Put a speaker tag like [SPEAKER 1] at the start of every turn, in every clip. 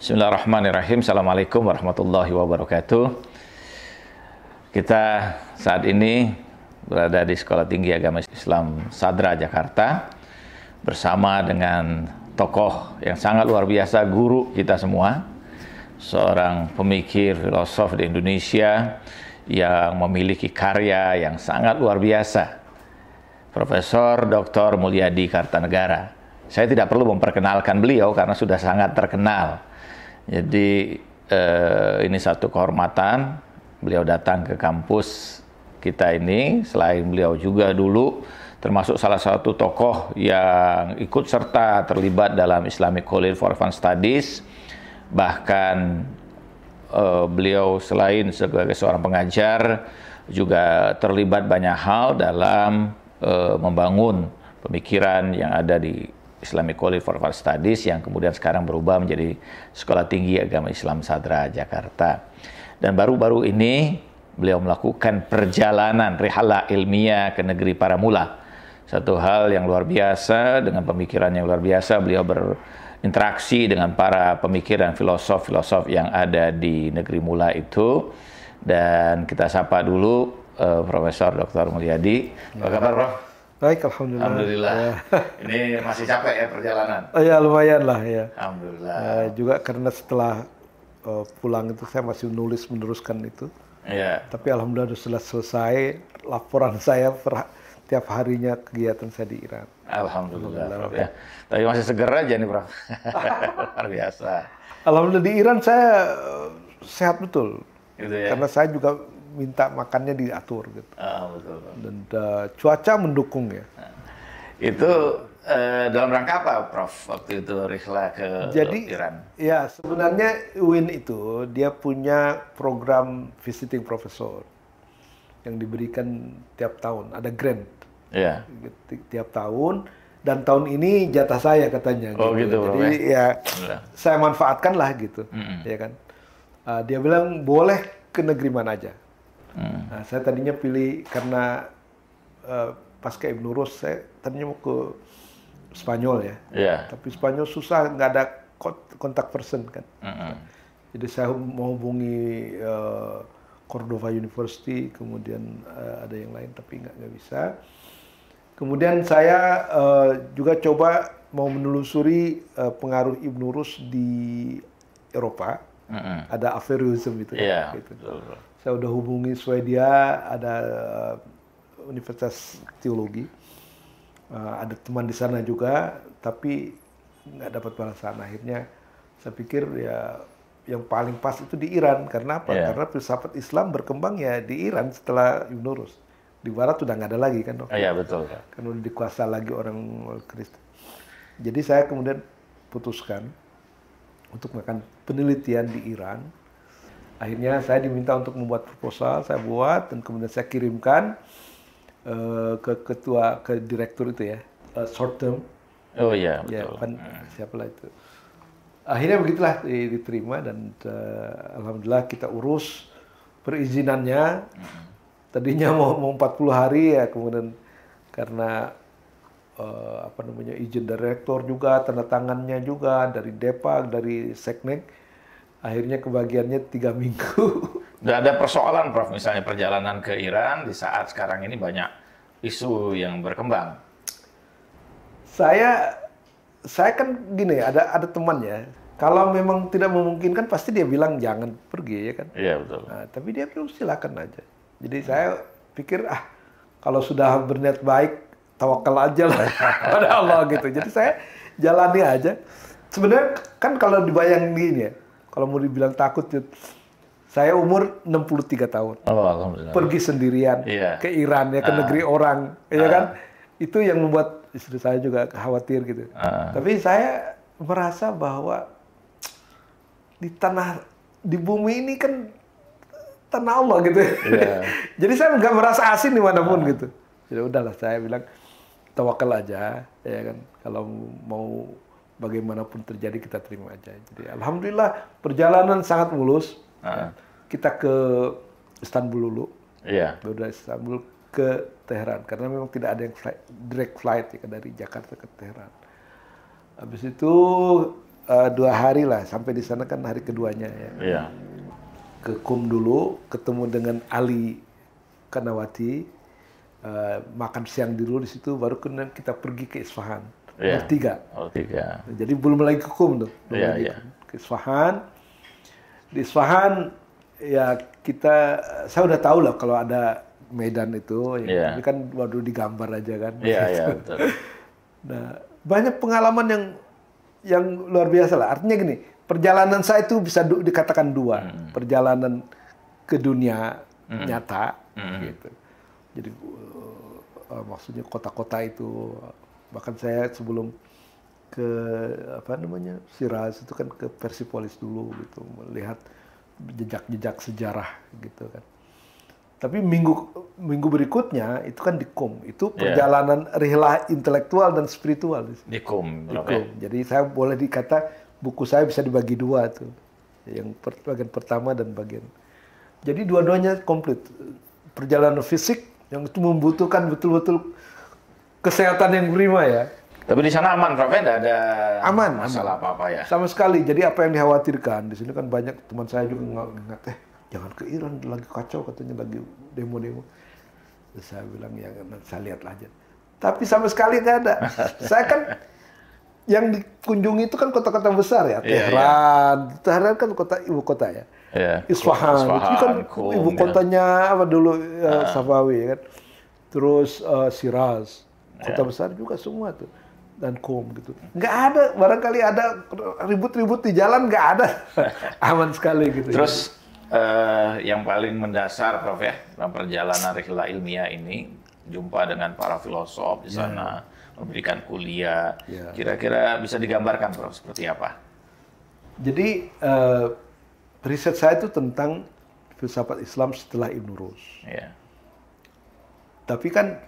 [SPEAKER 1] Bismillahirrahmanirrahim. Assalamualaikum warahmatullahi wabarakatuh. Kita saat ini berada di Sekolah Tinggi Agama Islam Sadra, Jakarta, bersama dengan tokoh yang sangat luar biasa, guru kita semua, seorang pemikir filosof di Indonesia yang memiliki karya yang sangat luar biasa, Profesor Dr. Mulyadi Kartanegara. Saya tidak perlu memperkenalkan beliau karena sudah sangat terkenal. Jadi ini satu kehormatan beliau datang ke kampus kita ini. Selain beliau juga dulu termasuk salah satu tokoh yang ikut serta terlibat dalam Islamic College for Advanced Studies. Bahkan beliau selain sebagai seorang pengajar juga terlibat banyak hal dalam membangun pemikiran yang ada di Islamic College for Advanced Studies yang kemudian sekarang berubah menjadi Sekolah Tinggi Agama Islam Sadra, Jakarta. Dan baru-baru ini beliau melakukan perjalanan rihala ilmiah ke negeri para mula. Satu hal yang luar biasa, dengan pemikiran yang luar biasa, beliau berinteraksi dengan para pemikir dan filosof-filosof yang ada di negeri mula itu. Dan kita sapa dulu Profesor Dr. Mulyadi. Apa kabar, Prof?
[SPEAKER 2] Baik, alhamdulillah.
[SPEAKER 1] Alhamdulillah. Ini masih capek ya perjalanan?
[SPEAKER 2] Oh ya, lumayan lah ya.
[SPEAKER 1] Alhamdulillah.
[SPEAKER 2] Juga karena setelah pulang itu saya masih meneruskan itu.
[SPEAKER 1] Iya.
[SPEAKER 2] Tapi alhamdulillah sudah selesai laporan saya tiap harinya kegiatan saya di Iran.
[SPEAKER 1] Alhamdulillah, Prof, ya. Tapi masih seger aja nih, Prof. Luar biasa.
[SPEAKER 2] Alhamdulillah di Iran saya sehat betul.
[SPEAKER 1] Gitu ya.
[SPEAKER 2] Karena saya juga minta makannya diatur gitu.
[SPEAKER 1] Betul.
[SPEAKER 2] Dan cuaca mendukung ya.
[SPEAKER 1] Itu dalam rangka apa, Prof, waktu itu rihlah ke Iran?
[SPEAKER 2] Ya, sebenarnya UIN itu dia punya program visiting professor yang diberikan tiap tahun, ada grant.
[SPEAKER 1] Iya.
[SPEAKER 2] Tiap tahun, dan tahun ini jatah saya katanya.
[SPEAKER 1] Oh gitu, Prof.
[SPEAKER 2] Jadi ya saya manfaatkan lah gitu, ya kan. Dia bilang boleh ke negeri mana aja. Nah, saya tadinya pilih karena pasca Ibnu Rus, saya tadinya mau ke Spanyol ya.
[SPEAKER 1] Yeah.
[SPEAKER 2] Tapi Spanyol susah, nggak ada kontak person kan. Jadi saya mau hubungi Cordova University, kemudian ada yang lain tapi nggak bisa. Kemudian saya juga coba mau menelusuri pengaruh Ibnu Rus di Eropa. Ada Averroism itu.
[SPEAKER 1] Yeah,
[SPEAKER 2] gitu.
[SPEAKER 1] betul.
[SPEAKER 2] Saya udah hubungi Swedia, ada Universitas Teologi, ada teman di sana juga, tapi nggak dapat balasan. Akhirnya saya pikir ya yang paling pas itu di Iran. Karena apa?
[SPEAKER 1] Yeah.
[SPEAKER 2] Karena filsafat Islam berkembang ya di Iran setelah Ibn Rus. Di Barat sudah nggak ada lagi kan?
[SPEAKER 1] Iya, betul.
[SPEAKER 2] Kan udah dikuasai lagi orang Kristen. Jadi saya kemudian putuskan untuk melakukan penelitian di Iran. Akhirnya saya diminta untuk membuat proposal, saya buat dan kemudian saya kirimkan ke direktur itu ya, short term.
[SPEAKER 1] Oh iya, betul.
[SPEAKER 2] Ya, siapalah itu. Akhirnya begitulah diterima dan alhamdulillah kita urus perizinannya. Tadinya mau 40 hari ya, kemudian karena izin dari rektor juga, tanda tangannya juga dari Depak, dari Seknek. Akhirnya kebagiannya 3 minggu.
[SPEAKER 1] Nggak ada persoalan, Prof, misalnya perjalanan ke Iran di saat sekarang ini banyak isu yang berkembang.
[SPEAKER 2] Saya kan gini, ada temannya. Kalau memang tidak memungkinkan pasti dia bilang jangan pergi ya kan.
[SPEAKER 1] Iya, betul.
[SPEAKER 2] Nah, tapi dia bilang silakan aja. Jadi saya pikir kalau sudah berniat baik tawakal aja lah pada Allah gitu. Jadi saya jalani aja. Sebenarnya kan kalau dibayangin gini ya, kalau mau dibilang takut, saya umur 63 tahun.
[SPEAKER 1] Oh, alhamdulillah.
[SPEAKER 2] Pergi sendirian ke Iran ya, ke negeri orang, ya kan? Itu yang membuat istri saya juga khawatir gitu. Tapi saya merasa bahwa di bumi ini kan tanah Allah gitu. Yeah. Jadi saya nggak merasa asing dimanapun gitu. Jadi udahlah, saya bilang tawakal aja, ya kan. Kalau mau bagaimanapun terjadi kita terima aja. Jadi alhamdulillah perjalanan sangat mulus. Kita ke Istanbul dulu.
[SPEAKER 1] Iya.
[SPEAKER 2] Dari Istanbul ke Teheran karena memang tidak ada yang direct flight ya, dari Jakarta ke Teheran. Habis itu 2 hari lah, sampai di sana kan hari keduanya ya.
[SPEAKER 1] Iya.
[SPEAKER 2] Ke Qum dulu, ketemu dengan Ali Kanawati, makan siang dulu di situ, baru kemudian kita pergi ke Isfahan.
[SPEAKER 1] Iya.
[SPEAKER 2] Bertiga.
[SPEAKER 1] Oh, 3.
[SPEAKER 2] Jadi belum lagi ke Qum tuh. Belum
[SPEAKER 1] Iya,
[SPEAKER 2] lagi
[SPEAKER 1] iya.
[SPEAKER 2] ke Isfahan. Di Isfahan ya saya udah tahu lah kalau ada medan itu,
[SPEAKER 1] Iya.
[SPEAKER 2] ini kan baru digambar aja kan.
[SPEAKER 1] Iya, iya, betul.
[SPEAKER 2] Nah, banyak pengalaman yang luar biasa lah. Artinya gini, perjalanan saya itu bisa dikatakan 2. Perjalanan ke dunia nyata, gitu. Jadi maksudnya kota-kota itu, bahkan saya sebelum ke Shiraz itu kan ke Persepolis dulu gitu, melihat jejak-jejak sejarah gitu kan. Tapi minggu berikutnya itu kan di Qum, itu perjalanan rihlah intelektual dan spiritual
[SPEAKER 1] Di Qum.
[SPEAKER 2] di Qum. Jadi saya boleh dikata buku saya bisa dibagi 2 tuh, yang bagian pertama dan bagian. Jadi dua-duanya komplit. Perjalanan fisik yang itu membutuhkan betul-betul kesehatan yang prima ya.
[SPEAKER 1] Tapi di sana aman, Prof. Tidak ada
[SPEAKER 2] Aman,
[SPEAKER 1] masalah apa-apa ya?
[SPEAKER 2] Sama sekali. Jadi apa yang dikhawatirkan di sini kan banyak teman saya juga ngingat, jangan ke Iran, lagi kacau katanya, lagi demo-demo. Terus saya bilang ya saya lihat aja. Tapi sama sekali nggak ada. Saya kan yang dikunjungi itu kan kota-kota besar ya, Tehran. Tehran kan ibu kota ya.
[SPEAKER 1] Yeah.
[SPEAKER 2] Isfahan, itu kan
[SPEAKER 1] Qum,
[SPEAKER 2] ibu kotanya apa dulu Safawi kan. Terus Shiraz, kota besar juga semua tuh, dan Qum gitu. Nggak ada, barangkali ada ribut-ribut di jalan, nggak ada, aman sekali gitu.
[SPEAKER 1] Terus yang paling mendasar, Prof ya, dalam perjalanan rihlah ilmiah ini, jumpa dengan para filosof di sana, memberikan kuliah. Kira-kira bisa digambarkan, Prof, seperti apa?
[SPEAKER 2] Jadi riset saya itu tentang filsafat Islam setelah Ibn Rus.
[SPEAKER 1] Yeah.
[SPEAKER 2] Tapi kan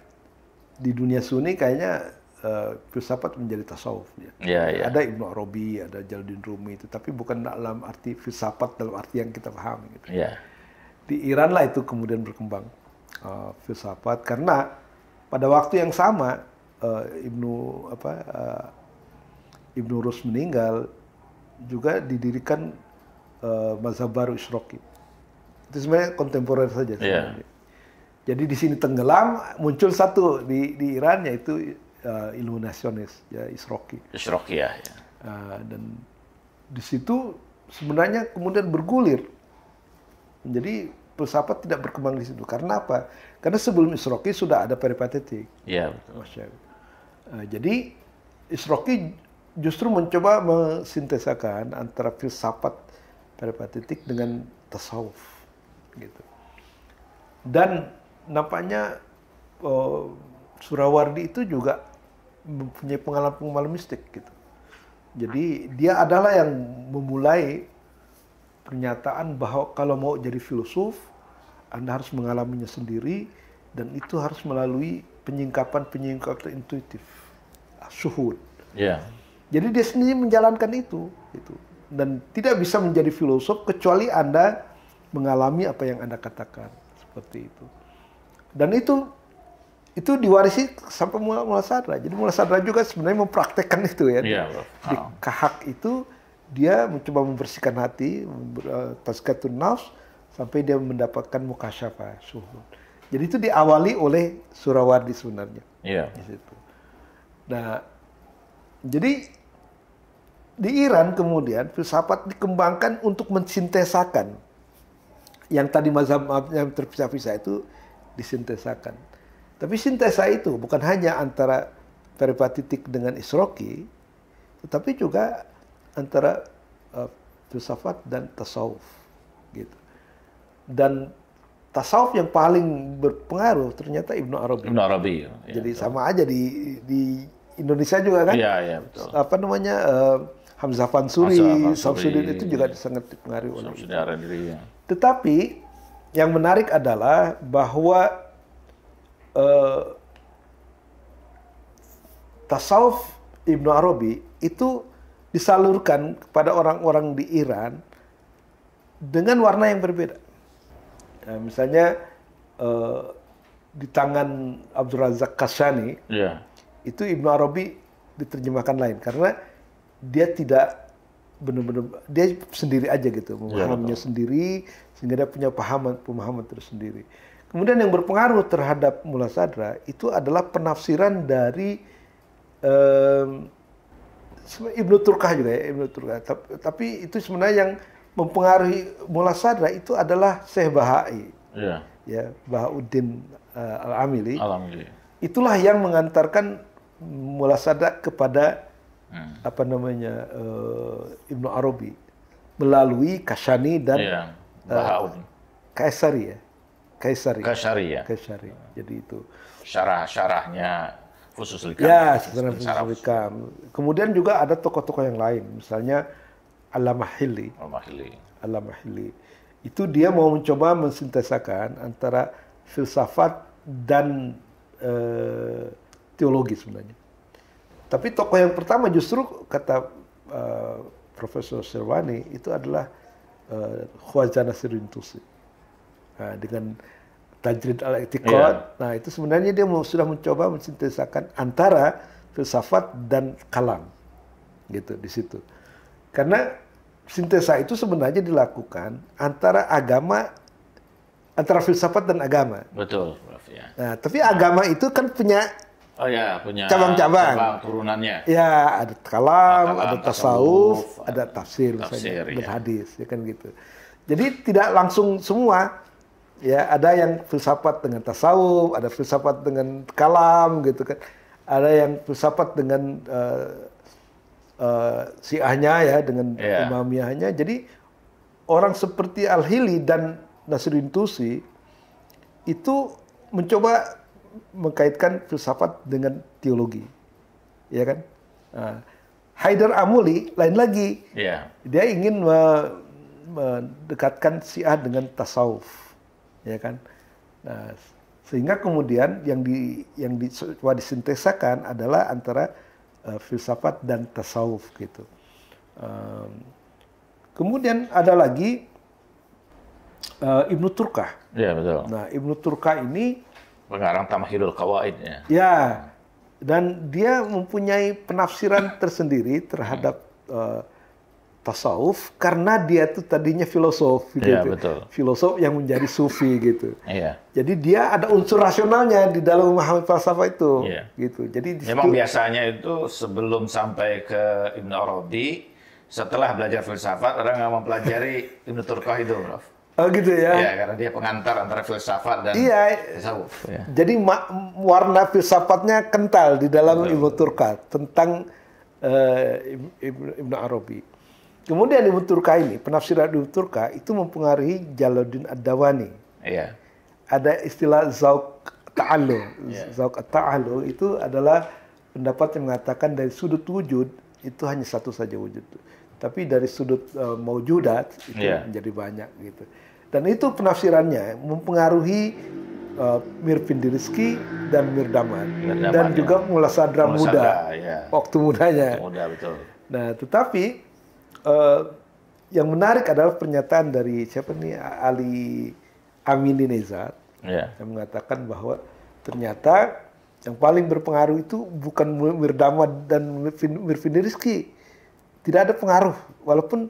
[SPEAKER 2] di dunia Sunni kayaknya filsafat menjadi tasawuf. Ada Ibn Arabi, ada Jalaluddin Rumi itu, tapi bukan dalam arti filsafat dalam arti yang kita pahami. Gitu.
[SPEAKER 1] Yeah.
[SPEAKER 2] Di Iran lah itu kemudian berkembang filsafat, karena pada waktu yang sama Ibn Rus meninggal, juga didirikan mazhab baru Isroqi. Itu sebenarnya kontemporer saja.
[SPEAKER 1] Yeah.
[SPEAKER 2] Jadi di sini tenggelam, muncul satu di Iran, yaitu ilmu nasionalis, ya Isroqi.
[SPEAKER 1] Isroqi ya.
[SPEAKER 2] Dan di situ sebenarnya kemudian bergulir. Jadi filsafat tidak berkembang di situ. Karena apa? Karena sebelum Isroqi sudah ada peripatetik.
[SPEAKER 1] Iya, betul.
[SPEAKER 2] Jadi Isroqi justru mencoba mensintesakan antara filsafat peripatetik dengan tasawuf, gitu. Dan nampaknya Surawardi itu juga mempunyai pengalaman mistik, gitu. Jadi dia adalah yang memulai pernyataan bahwa kalau mau jadi filosof, Anda harus mengalaminya sendiri, dan itu harus melalui penyingkapan intuitif, syuhud.
[SPEAKER 1] Yeah.
[SPEAKER 2] Jadi dia sendiri menjalankan itu. Dan tidak bisa menjadi filosof kecuali Anda mengalami apa yang Anda katakan, seperti itu. Dan itu diwarisi sampai Mullah Sadra. Jadi Mullah Sadra juga sebenarnya mempraktekkan itu ya. Di Kahak itu dia mencoba membersihkan hati, tazkiyatun nafs, sampai dia mendapatkan mukasyafah, syuhud. Jadi itu diawali oleh Surawardi sebenarnya.
[SPEAKER 1] Iya.
[SPEAKER 2] Di situ. Nah, jadi di Iran kemudian filsafat dikembangkan untuk mensintesakan yang tadi mazhab yang terpisah-pisah itu disintesakan. Tapi sintesa itu bukan hanya antara peripatetik dengan Isroqi, tetapi juga antara filsafat dan tasawuf, gitu. Dan tasawuf yang paling berpengaruh ternyata Ibn Arabi.
[SPEAKER 1] Ibn Arabi. Ya,
[SPEAKER 2] jadi
[SPEAKER 1] betul.
[SPEAKER 2] sama aja di Indonesia juga kan.
[SPEAKER 1] Iya, betul.
[SPEAKER 2] Apa namanya Hamzah Fansuri, Samsudin itu juga sangat dipengaruhi oleh itu.
[SPEAKER 1] Ya.
[SPEAKER 2] Tetapi yang menarik adalah bahwa tasawuf Ibn Arabi itu disalurkan kepada orang-orang di Iran dengan warna yang berbeda. Nah, misalnya di tangan Abdul Razak Kashani, itu Ibn Arabi diterjemahkan lain karena dia tidak benar-benar dia sendiri aja gitu, memahaminya sendiri sehingga dia punya pemahaman tersendiri. Kemudian yang berpengaruh terhadap Mula Sadra itu adalah penafsiran dari Ibnu Turkah juga ya, Ibnu Turkah. Tapi itu sebenarnya yang mempengaruhi Mula Sadra itu adalah Syekh Bahai.
[SPEAKER 1] Iya.
[SPEAKER 2] Ya, Bahauddin Al-Amili.
[SPEAKER 1] Alhamdulillah.
[SPEAKER 2] Itulah yang mengantarkan Mula Sadra kepada apa namanya Ibnu Arabi melalui Kashani dan Kaisari ya. Kaisari. Jadi itu
[SPEAKER 1] Syarahnya Fusus Likam.
[SPEAKER 2] Ya, sebenarnya Fusus Likam. Kemudian juga ada tokoh-tokoh yang lain, misalnya Al-Mahili. Itu dia mau mencoba mensintesakan antara filsafat dan teologi sebenarnya. Tapi tokoh yang pertama justru kata Profesor Sirwani itu adalah Khwaja Nasiruddin Tusi. Nah, dengan Tajrid al-I'tiqad, nah itu sebenarnya dia sudah mencoba mensintesakan antara filsafat dan kalam, gitu di situ. Karena sintesa itu sebenarnya dilakukan antara filsafat dan agama.
[SPEAKER 1] Betul, Prof. Ya.
[SPEAKER 2] Nah, tapi agama itu kan punya
[SPEAKER 1] punya
[SPEAKER 2] cabang-cabang
[SPEAKER 1] turunannya.
[SPEAKER 2] Ya, ada kalam, ada tasawuf, ada tafsir misalnya, dan hadis, ya kan gitu. Jadi tidak langsung semua. Ya, ada yang filsafat dengan tasawuf, ada filsafat dengan kalam gitu kan. Ada yang filsafat dengan Syiahnya ya, dengan Imamiyahnya. Jadi orang seperti Al-Hili dan Nasiruddin Tusi itu mencoba mengkaitkan filsafat dengan teologi. Ya kan? Haidar Amuli lain lagi. Dia ingin mendekatkan Syiah dengan tasawuf. Ya kan, nah, sehingga kemudian yang coba disintesakan adalah antara filsafat dan tasawuf gitu. Kemudian ada lagi Ibnu Turkah.
[SPEAKER 1] Ya betul.
[SPEAKER 2] Nah, Ibnu Turkah ini
[SPEAKER 1] pengarang Tamhidul Qawaid ya.
[SPEAKER 2] Ya, dan dia mempunyai penafsiran tersendiri terhadap tasawuf karena dia tuh tadinya filosof gitu.
[SPEAKER 1] Ya, betul.
[SPEAKER 2] Filosof yang menjadi sufi gitu.
[SPEAKER 1] Iya.
[SPEAKER 2] Jadi dia ada unsur rasionalnya di dalam memahami falsafah itu.
[SPEAKER 1] Iya.
[SPEAKER 2] Gitu. Jadi
[SPEAKER 1] memang biasanya itu sebelum sampai ke Ibnu Arabi, setelah belajar filsafat orang nggak mempelajari Ibnu Turkah itu, Prof.
[SPEAKER 2] Oh gitu ya.
[SPEAKER 1] Iya, karena dia pengantar antara filsafat dan tasawuf. Ya.
[SPEAKER 2] Jadi warna filsafatnya kental di dalam Ibnu Turkah tentang Ibnu Arabi. Kemudian Ibnu Turkah ini, penafsiran Ibnu Turkah itu mempengaruhi Jalaluddin Ad-Dawani.
[SPEAKER 1] Iya.
[SPEAKER 2] Ada istilah Zauq Ta'allu. Zauq Ta'allu itu adalah pendapat yang mengatakan dari sudut wujud itu hanya satu saja wujud. Tapi dari sudut maujudat itu menjadi banyak gitu. Dan itu penafsirannya mempengaruhi Mir Findirizki dan Mir Damad. Dan juga Mula Sadra muda. Waktu mudanya.
[SPEAKER 1] Muda, betul.
[SPEAKER 2] Nah, tetapi yang menarik adalah pernyataan dari siapa nih, Ali Amini Nezat yang mengatakan bahwa ternyata yang paling berpengaruh itu bukan Mir Damad dan Mir Findirizki. Tidak ada pengaruh, walaupun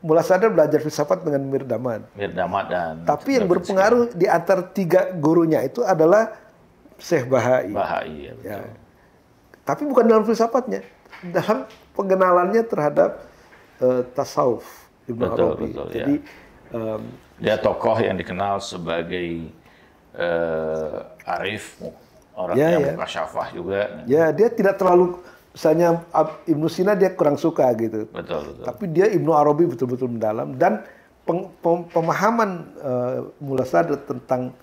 [SPEAKER 2] Mula Sadra belajar filsafat dengan Mir Damad dan tapi yang berpengaruh di antara tiga gurunya itu adalah Syekh Bahai. Ya. Tapi bukan dalam filsafatnya, dalam pengenalannya terhadap tasawuf Ibnu Arabi. Jadi
[SPEAKER 1] dia tokoh yang dikenal sebagai arif, orang yang mukasyafah juga.
[SPEAKER 2] Ya, dia tidak terlalu, misalnya Ibnu Sina dia kurang suka gitu.
[SPEAKER 1] Betul.
[SPEAKER 2] Tapi dia Ibnu Arabi betul-betul mendalam dan pemahaman Mula Sadra tentang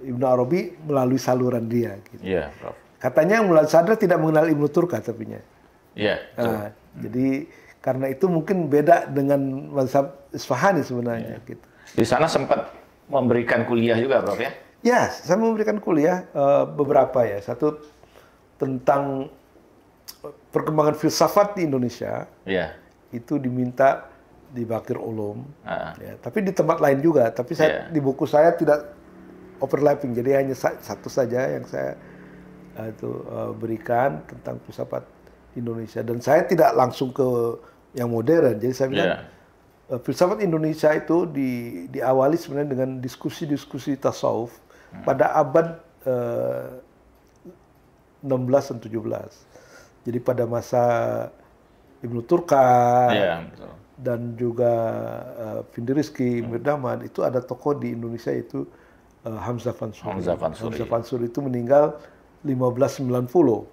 [SPEAKER 2] Ibnu Arabi melalui saluran dia. Gitu.
[SPEAKER 1] Iya, Prof.
[SPEAKER 2] Katanya Mula Sadra tidak mengenal Ibnu Turkah tapinya.
[SPEAKER 1] Iya.
[SPEAKER 2] Jadi karena itu mungkin beda dengan mazhab Isfahani sebenarnya. Gitu.
[SPEAKER 1] Di sana sempat memberikan kuliah juga, Prof ya?
[SPEAKER 2] Ya, saya memberikan kuliah beberapa ya. Satu tentang perkembangan filsafat di Indonesia.
[SPEAKER 1] Iya.
[SPEAKER 2] Itu diminta di Bakir Ulum. Ya, tapi di tempat lain juga. Tapi saya di buku saya tidak overlapping. Jadi hanya satu saja yang saya berikan tentang filsafat Indonesia. Dan saya tidak langsung ke yang modern. Jadi saya bilang filsafat Indonesia itu diawali sebenarnya dengan diskusi-diskusi tasawuf pada abad 16 dan 17. Jadi pada masa Ibnu Turkan dan juga Findirisky, Mirdaman, itu ada tokoh di Indonesia itu Hamzah Fansuri. Hamzah Fansuri itu meninggal 1590.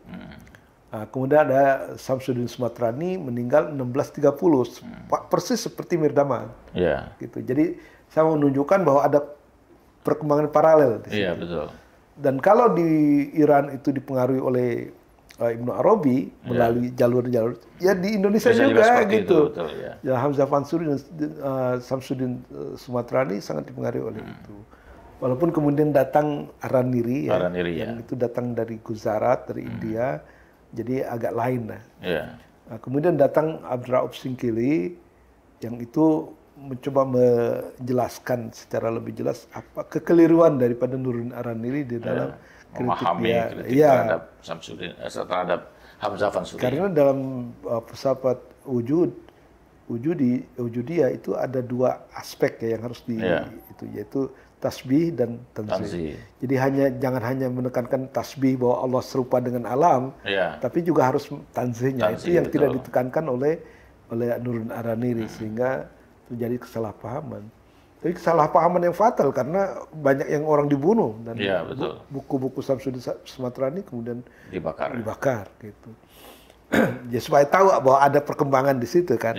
[SPEAKER 2] Nah, kemudian ada Samsudin Sumatrani meninggal 1630, persis seperti Mirdaman. Gitu. Jadi saya mau menunjukkan bahwa ada perkembangan paralel di sini.
[SPEAKER 1] Betul.
[SPEAKER 2] Dan kalau di Iran itu dipengaruhi oleh Ibnu Arabi melalui jalur-jalur, ya di Indonesia juga gitu.
[SPEAKER 1] Betul,
[SPEAKER 2] ya Hamzah Fansuri dan Samsudin Sumatrani sangat dipengaruhi oleh itu. Walaupun kemudian datang Araniri, yang itu datang dari Gujarat, dari India, jadi agak lain lah. Nah, kemudian datang Abdurrauf Singkili, yang itu mencoba menjelaskan secara lebih jelas apa kekeliruan daripada Nuruddin Araniri di dalam
[SPEAKER 1] memahami kritik terhadap Samsudin, terhadap Hamzah Fansuri.
[SPEAKER 2] Karena dalam filsafat wujudiyah itu ada dua aspek ya yang harus itu, yaitu tasbih dan tanzih. Jadi jangan hanya menekankan tasbih bahwa Allah serupa dengan alam, tapi juga harus tanzihnya. Itu yang tidak ditekankan oleh Nuruddin Araniri, sehingga terjadi kesalahpahaman. Tapi kesalahpahaman yang fatal karena banyak yang orang dibunuh dan buku-buku Samsudin Sumatrani kemudian dibakar gitu. Ya supaya tahu bahwa ada perkembangan di situ kan.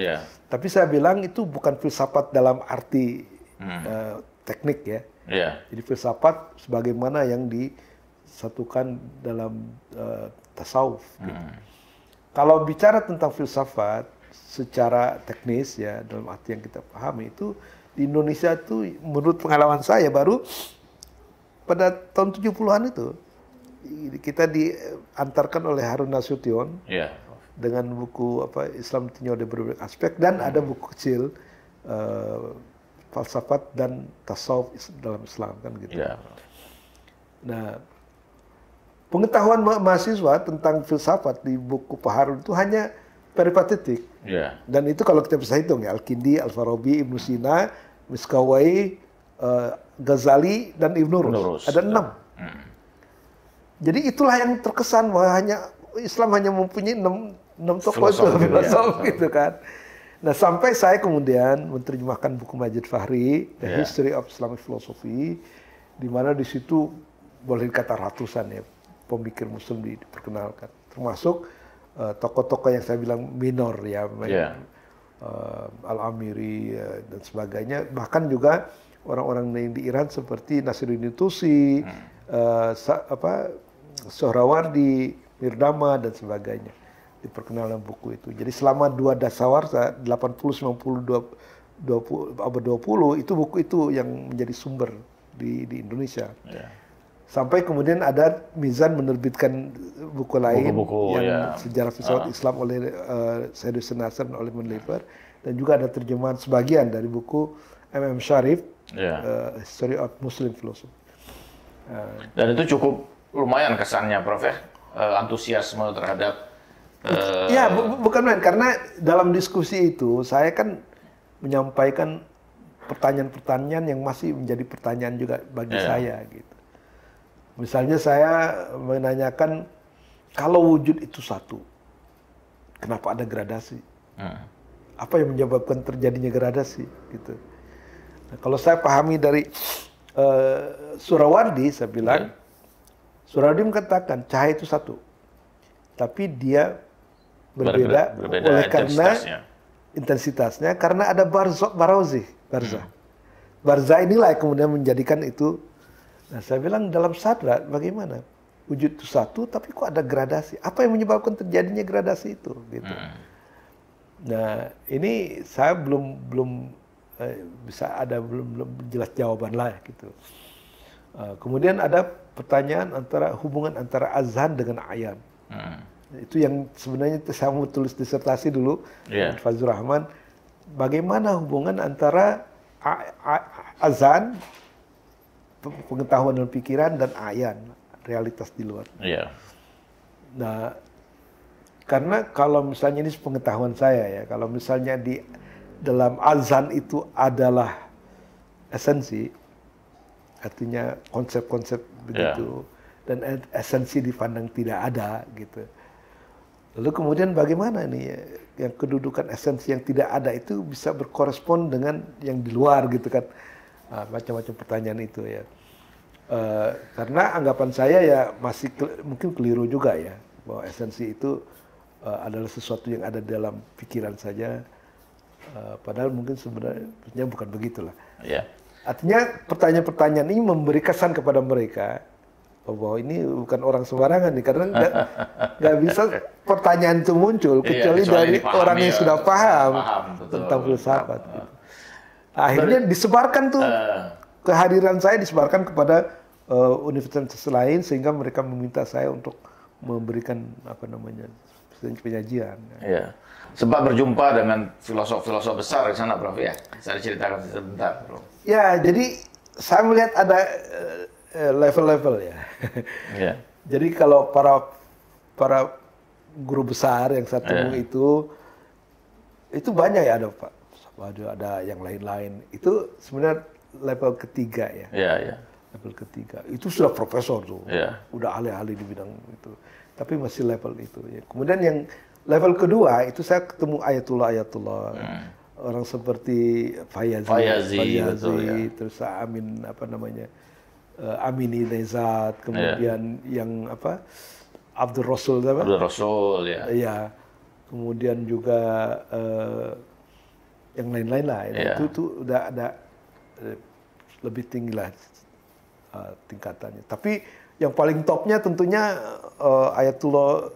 [SPEAKER 2] Tapi saya bilang itu bukan filsafat dalam arti teknik ya. Jadi filsafat sebagaimana yang disatukan dalam tasawuf. Gitu. Kalau bicara tentang filsafat secara teknis ya dalam arti yang kita pahami itu di Indonesia itu menurut pengalaman saya baru pada tahun 70-an itu kita diantarkan oleh Harun Nasution dengan buku Islam Tinjau dari Berbagai Aspek, dan ada buku kecil falsafat dan tasawuf dalam Islam kan gitu. Nah, pengetahuan mahasiswa tentang filsafat di buku Pak Harun itu hanya peripatetik. Dan itu kalau kita bisa hitung ya, Al-Kindi, Al-Farabi, Ibnu Sina, Miskawai, Ghazali, dan Ibnu Rus. Ada 6. Jadi itulah yang terkesan bahwa Islam hanya mempunyai 6 tokoh itu filosof gitu kan. Nah, sampai saya kemudian menerjemahkan buku Majid Fahri, The History of Islamic Philosophy, di mana di situ boleh dikata ratusan ya pemikir Muslim diperkenalkan, termasuk tokoh-tokoh yang saya bilang minor ya, Al-Amiri dan sebagainya, bahkan juga orang-orang yang di Iran seperti Nasiruddin Tusi, Sohrawardi, Mirdama dan sebagainya diperkenalkan buku itu. Jadi selama 2 dasawarsa 80-90 abad 20 itu buku itu yang menjadi sumber di Indonesia. Sampai kemudian ada Mizan menerbitkan buku lain yang sejarah filsafat Islam oleh Said Hussein Nasr oleh Menlever, dan juga ada terjemahan sebagian dari buku M.M. Sharif, History of Muslim Philosophy.
[SPEAKER 1] Dan itu cukup lumayan kesannya, Prof. Antusiasme terhadap
[SPEAKER 2] bukan main, karena dalam diskusi itu saya kan menyampaikan pertanyaan-pertanyaan yang masih menjadi pertanyaan juga bagi saya gitu. Misalnya saya menanyakan, kalau wujud itu satu, kenapa ada gradasi? Apa yang menyebabkan terjadinya gradasi? Gitu. Nah, kalau saya pahami dari Surawardi, saya bilang, Surawardi mengatakan cahaya itu satu, tapi dia berbeda oleh karena intensitasnya, karena ada barzah. Barzah inilah yang kemudian menjadikan itu. Nah, saya bilang dalam sadrat bagaimana? Wujud itu satu, tapi kok ada gradasi? Apa yang menyebabkan terjadinya gradasi itu? Gitu. Nah, ini saya belum jelas jawaban lah gitu. Kemudian ada pertanyaan hubungan antara azan dengan ayan. Itu yang sebenarnya saya mau tulis disertasi dulu, Fazlur Rahman. Bagaimana hubungan antara azan, pengetahuan dan pikiran, dan ayan, realitas di luar.
[SPEAKER 1] Yeah.
[SPEAKER 2] Nah, Karena kalau misalnya ini pengetahuan saya ya, kalau misalnya di dalam azan itu adalah esensi, artinya konsep-konsep begitu, dan esensi dipandang tidak ada gitu. Lalu kemudian bagaimana nih yang kedudukan esensi yang tidak ada itu bisa berkorespon dengan yang di luar gitu kan, macam-macam pertanyaan itu ya. Karena anggapan saya ya masih mungkin keliru juga ya, bahwa esensi itu adalah sesuatu yang ada dalam pikiran saja, padahal mungkin sebenarnya bukan begitulah.
[SPEAKER 1] Yeah.
[SPEAKER 2] Artinya pertanyaan-pertanyaan ini memberi kesan kepada mereka bahwa ini bukan orang sembarangan nih, karena nggak bisa pertanyaan itu muncul kecuali dari orang yang sudah paham tentang filsafat. Gitu. Akhirnya disebarkan tuh kehadiran saya disebarkan kepada universitas lain sehingga mereka meminta saya untuk memberikan penyajian.
[SPEAKER 1] Ya. Sempat berjumpa dengan filosof-filosof besar di sana, Prof. Ya, saya ceritakan sebentar, Prof.
[SPEAKER 2] Ya, jadi saya melihat ada level-level ya. Yeah. Jadi kalau para guru besar yang saya temui itu banyak ya, ada Pak. Ada yang lain-lain. Itu sebenarnya level ketiga ya. Level ketiga. Itu sudah profesor tuh. Udah ahli-ahli di bidang itu. Tapi masih level itu ya. Kemudian yang level kedua itu saya ketemu ayatullah. Orang seperti Fayazi betul, ya. Terus Amin Amini Nezat, kemudian yang Abdul Rasul
[SPEAKER 1] ya.
[SPEAKER 2] Iya. Kemudian juga yang lain-lain lah. Itu udah ada lebih tinggi lah tingkatannya. Tapi yang paling topnya tentunya Ayatullah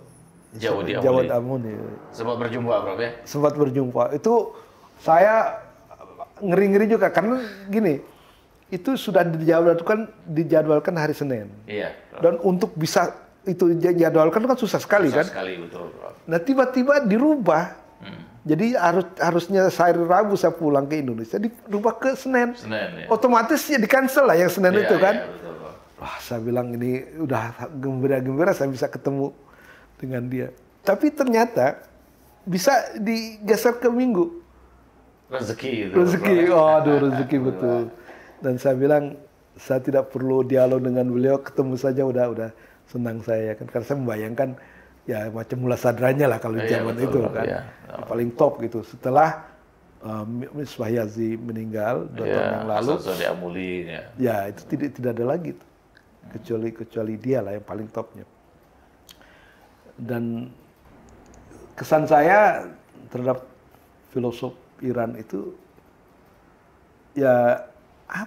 [SPEAKER 2] Jawad Amuni.
[SPEAKER 1] Sempat berjumpa, Prof ya?
[SPEAKER 2] Sempat berjumpa. Itu saya ngeri-ngeri juga karena gini, itu sudah dijadwalkan hari Senin.
[SPEAKER 1] Iya.
[SPEAKER 2] Dan untuk bisa itu dijadwalkan kan susah sekali kan?
[SPEAKER 1] Susah sekali, betul, Prof.
[SPEAKER 2] Nah tiba-tiba dirubah. Jadi harusnya hari Rabu saya pulang ke Indonesia, dirubah ke Senin. Ya. Otomatis ya di-cancel lah yang Senin itu kan. Iya, betul, Prof. Wah, saya bilang ini udah gembira-gembira saya bisa ketemu dengan dia. Tapi ternyata bisa digeser ke Minggu.
[SPEAKER 1] Rezeki.
[SPEAKER 2] Rezeki betul. Dan saya bilang saya tidak perlu dialog dengan beliau, ketemu saja udah senang saya kan, karena saya membayangkan ya macam Mula Sadranya lah kalau zaman itu kan. Paling top gitu. Setelah Miss Fayazi meninggal 2 tahun yang lalu. Ya itu tidak ada lagi tuh. Kecuali dia lah yang paling topnya. Dan kesan saya terhadap filosof Iran itu ya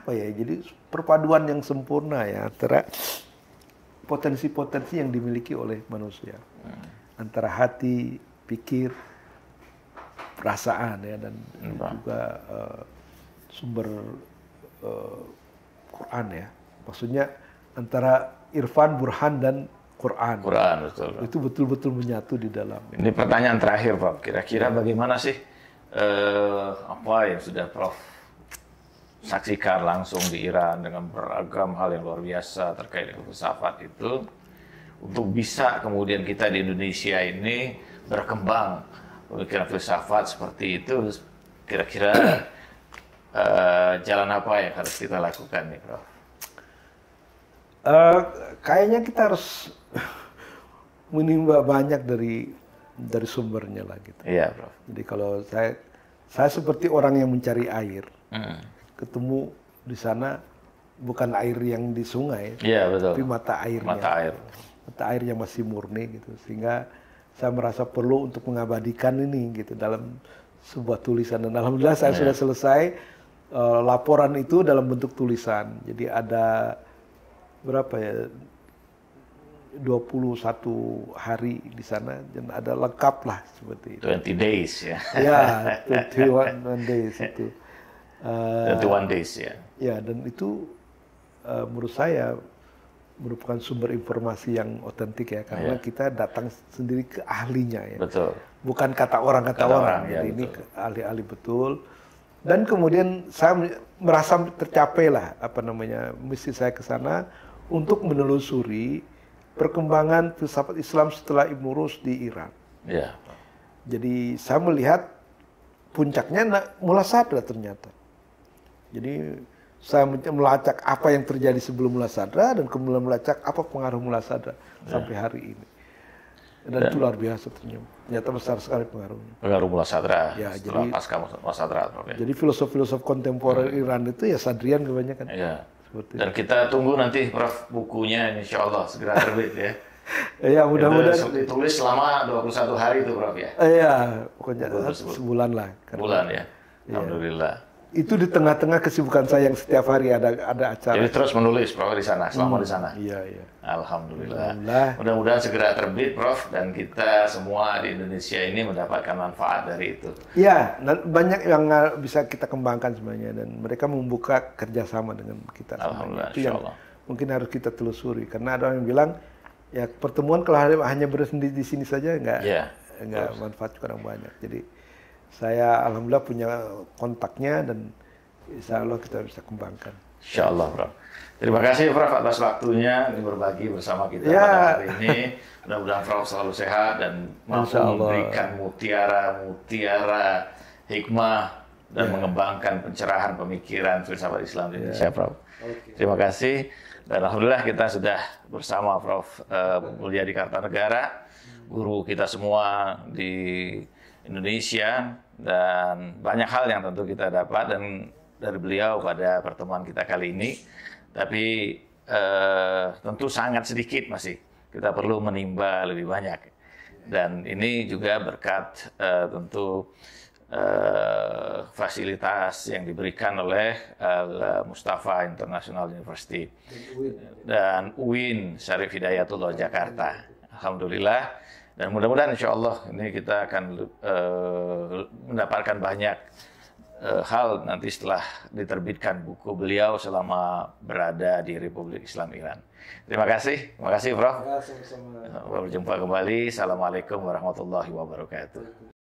[SPEAKER 2] jadi perpaduan yang sempurna ya antara potensi-potensi yang dimiliki oleh manusia, antara hati, pikir, perasaan ya, dan juga sumber Quran ya, maksudnya antara irfan, burhan, dan Quran,
[SPEAKER 1] betul.
[SPEAKER 2] Itu betul-betul menyatu di dalam.
[SPEAKER 1] Ini pertanyaan terakhir, Prof. Kira-kira bagaimana sih apa yang sudah Prof saksikan langsung di Iran dengan beragam hal yang luar biasa terkait dengan filsafat itu, untuk bisa kemudian kita di Indonesia ini berkembang pemikiran filsafat seperti itu, kira-kira jalan apa yang harus kita lakukan nih, Prof?
[SPEAKER 2] Kayaknya kita harus menimba banyak dari sumbernya lah gitu.
[SPEAKER 1] Iya, Prof.
[SPEAKER 2] Jadi kalau saya seperti orang yang mencari air. Ketemu di sana bukan air yang di sungai, tapi mata airnya. Mata air yang masih murni gitu. Sehingga saya merasa perlu untuk mengabadikan ini gitu dalam sebuah tulisan. Dan alhamdulillah saya sudah selesai laporan itu dalam bentuk tulisan. Jadi ada berapa ya? 21 hari di sana dan ada lengkap lah seperti itu.
[SPEAKER 1] 20 days ya.
[SPEAKER 2] Ya, 21 days itu.
[SPEAKER 1] 21 days ya.
[SPEAKER 2] Ya, dan itu menurut saya merupakan sumber informasi yang otentik ya, karena kita datang sendiri ke ahlinya ya.
[SPEAKER 1] Betul.
[SPEAKER 2] Bukan kata orang.
[SPEAKER 1] Ya,
[SPEAKER 2] jadi ini ahli-ahli betul. Dan kemudian saya merasa tercapai lah misi saya ke sana untuk menelusuri perkembangan filsafat Islam setelah Ibn Rushd di Iran.
[SPEAKER 1] Ya.
[SPEAKER 2] Jadi saya melihat puncaknya Mula Sadra ternyata. Jadi saya melacak apa yang terjadi sebelum Mula Sadra dan kemudian melacak apa pengaruh Mula Sadra sampai hari ini. Dan itu luar biasa ternyata besar sekali pengaruhnya.
[SPEAKER 1] Pengaruh Mula Sadra
[SPEAKER 2] Ya,
[SPEAKER 1] setelah
[SPEAKER 2] jadi-
[SPEAKER 1] pasca Mula Sadra. Prof, ya.
[SPEAKER 2] Jadi filosof-filosof kontemporer Iran itu ya Sadrian kebanyakan.
[SPEAKER 1] Ya.
[SPEAKER 2] Seperti
[SPEAKER 1] Dan kita tunggu nanti Prof bukunya insya Allah segera terbit ya.
[SPEAKER 2] ya mudah-mudahan.
[SPEAKER 1] Itu ditulis selama 21 hari itu Prof ya.
[SPEAKER 2] Iya, pokoknya
[SPEAKER 1] Buku tersebut.
[SPEAKER 2] sebulan lah. Karena
[SPEAKER 1] Bulan ya. Alhamdulillah.
[SPEAKER 2] itu di tengah-tengah kesibukan saya yang setiap hari ada acara.
[SPEAKER 1] Jadi terus menulis Prof di sana, selama di sana.
[SPEAKER 2] Iya, iya.
[SPEAKER 1] Alhamdulillah.
[SPEAKER 2] Alhamdulillah.
[SPEAKER 1] Mudah-mudahan segera terbit Prof dan kita semua di Indonesia ini mendapatkan manfaat dari itu.
[SPEAKER 2] Iya, banyak yang bisa kita kembangkan sebenarnya dan mereka membuka kerjasama dengan kita.
[SPEAKER 1] Alhamdulillah,
[SPEAKER 2] Itu yang
[SPEAKER 1] insyaallah.
[SPEAKER 2] mungkin harus kita telusuri karena ada orang yang bilang ya pertemuan kalau hanya berhenti di sini saja
[SPEAKER 1] Iya,
[SPEAKER 2] nggak manfaat kurang banyak. Jadi saya alhamdulillah punya kontaknya dan insya Allah kita bisa kembangkan.
[SPEAKER 1] Insya Allah, Prof. Terima kasih, Prof, atas waktunya ini berbagi bersama kita
[SPEAKER 2] Ya.
[SPEAKER 1] pada hari ini. Mudah-mudahan Prof selalu sehat dan mampu
[SPEAKER 2] Insya Allah.
[SPEAKER 1] memberikan mutiara hikmah dan mengembangkan pencerahan pemikiran filsafat Islam di Indonesia, Prof. Terima kasih. Dan alhamdulillah kita sudah bersama Prof Mulyadi Kartanegara, guru kita semua di Indonesia, dan banyak hal yang tentu kita dapat dan dari beliau pada pertemuan kita kali ini. Tapi tentu sangat sedikit masih. Kita perlu menimba lebih banyak. Dan ini juga berkat tentu fasilitas yang diberikan oleh Mustafa International University dan UIN Syarif Hidayatullah Jakarta. Alhamdulillah. Dan mudah-mudahan insya Allah ini kita akan mendapatkan banyak hal nanti setelah diterbitkan buku beliau selama berada di Republik Islam Iran. Terima kasih Prof.
[SPEAKER 2] Ya, sama-sama.
[SPEAKER 1] Berjumpa kembali. Assalamualaikum warahmatullahi wabarakatuh.